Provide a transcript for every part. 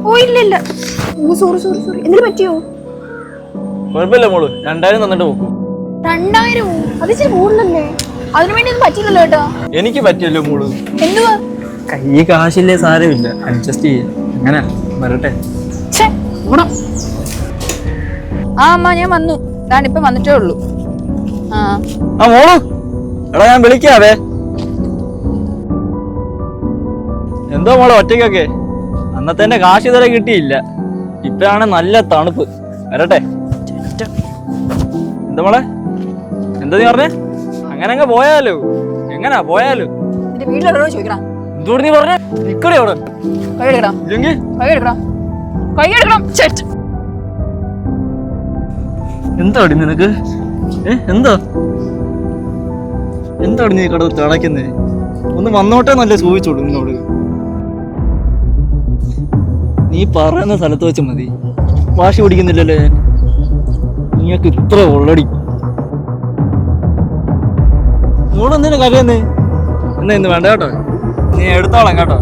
ഓ ഇല്ല. സോറി. എന്തിനു പറ്റിയോ? കുഴപ്പമില്ല മോള്, 2000 തന്നിട്ട് നോക്കൂ. 2000? അത് ഇച്ചിരി കൂടുതലല്ലേ? അതിനു വേണ്ടി ഒന്നും പറ്റില്ലല്ലോ കേട്ടോ. എനിക്ക് പറ്റിയല്ലോ മോള്. എന്തുവാ? കയ്യിൽ കാശില്ലേ, സാരമില്ല, അഡ്ജസ്റ്റ് ചെയ്യാം. അങ്ങനെ വരട്ടെ. ആ അമ്മ ഞാൻ വന്നു, ഞാനിപ്പം വന്നിട്ടേ ഉള്ളൂ. ആ മോളു, എടാ ഞാൻ വിളിക്കാവേ. എന്തോ മോളെ ഒറ്റയ്ക്കൊക്കെ? അന്നത്തെ കാശ് ഇതുവരെ കിട്ടിയില്ല. ഇപ്പഴാണ് നല്ല തണുപ്പ്. വരട്ടെ. എന്താ മോളെ, എന്താ നീ പറഞ്ഞേ? അങ്ങനെ പോയാലോ? എങ്ങനാ പോയാലോ? നിന്റെ വീട്ടിലോട് ചോദിക്കണം. എന്തോട് നീ പറഞ്ഞേ? നിക്കടേ അവിടെ. എന്താടി നിനക്ക്? എന്താടി നീ കട തിളയ്ക്കുന്നേ? ഒന്ന് വന്നോട്ടെ നല്ല ചോദിച്ചോളൂ നിന്നോട്. നീ പറയുന്ന സ്ഥലത്ത് വെച്ച് മതി. വാശി പിടിക്കുന്നില്ലല്ലേ? നീയൊക്കെ ഇത്ര ഉള്ളടി. മോളെന്തിനാ കരയുന്നേ? എന്നാ ഇന്ന് വേണ്ട കേട്ടോ, നീ എടുത്തോളാം കേട്ടോ.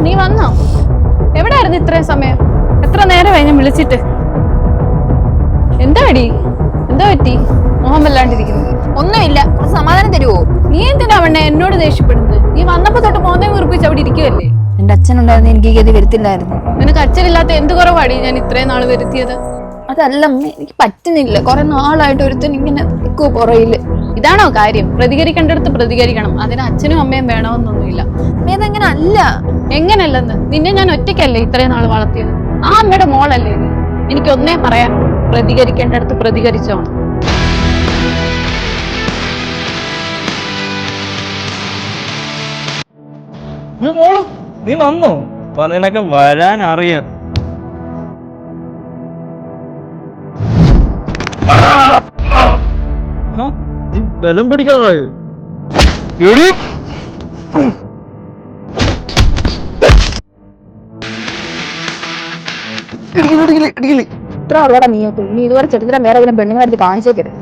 നീ വന്നോ? എവിടെയായിരുന്നു ഇത്രയും സമയം? എത്ര നേരമായി ഞാൻ വിളിച്ചിട്ട്? എന്താ പറ്റി? മോഹം വല്ലാണ്ടിരിക്കുന്നു. ഒന്നുമില്ല, കുറച്ച് സമാധാനം തരുവോ? നീ എന്തിനാ വേണ്ടേ എന്നോട് ദേഷ്യപ്പെടുന്നത്? നീ വന്നപ്പോ തൊട്ട് മോനെ വീർപ്പിച്ച് അവിടെ ഇരിക്കുവല്ലേ? എന്റെ അച്ഛനുണ്ടായിരുന്നു, എനിക്ക് ഈ ഗതി വരുത്തില്ലായിരുന്നു. നിനക്ക് അച്ഛനില്ലാത്ത എന്ത് കുറവാടി ഞാൻ ഇത്രയും നാള് വരുത്തിയത്? അതല്ല അമ്മ, എനിക്ക് പറ്റുന്നില്ല. കുറെ നാളായിട്ട് ഒരുത്തൻ ഇങ്ങനെ നിൽക്കുവോ പുറയില്. ഇതാണോ കാര്യം? പ്രതികരിക്കേണ്ടടുത്ത് പ്രതികരിക്കണം. അതിന് അച്ഛനും അമ്മയും വേണമെന്നൊന്നുമില്ല. ഇതെങ്ങനെ അല്ല? എങ്ങനല്ലെന്ന്? നിന്നെ ഞാൻ ഒറ്റയ്ക്കല്ലേ ഇത്രയും നാൾ വളർത്തിയത്? ആ അമ്മയുടെ മോളല്ലേ നീ? എനിക്കൊന്നേ പറയാൻ, പ്രതികരിക്കേണ്ടടുത്ത് പ്രതികരിച്ചോണം. നീ വന്നോ? നിനക്ക് വരാൻ അറിയാം. നീ ബലം പിടിക്കാറായോ? ഇത്ര ഉള്ളടാ നീ ഇതുവരെ ചെറുതിനെ വേറെ പെണ്ണുങ്ങളെ കാണിച്ചേക്കരുത്.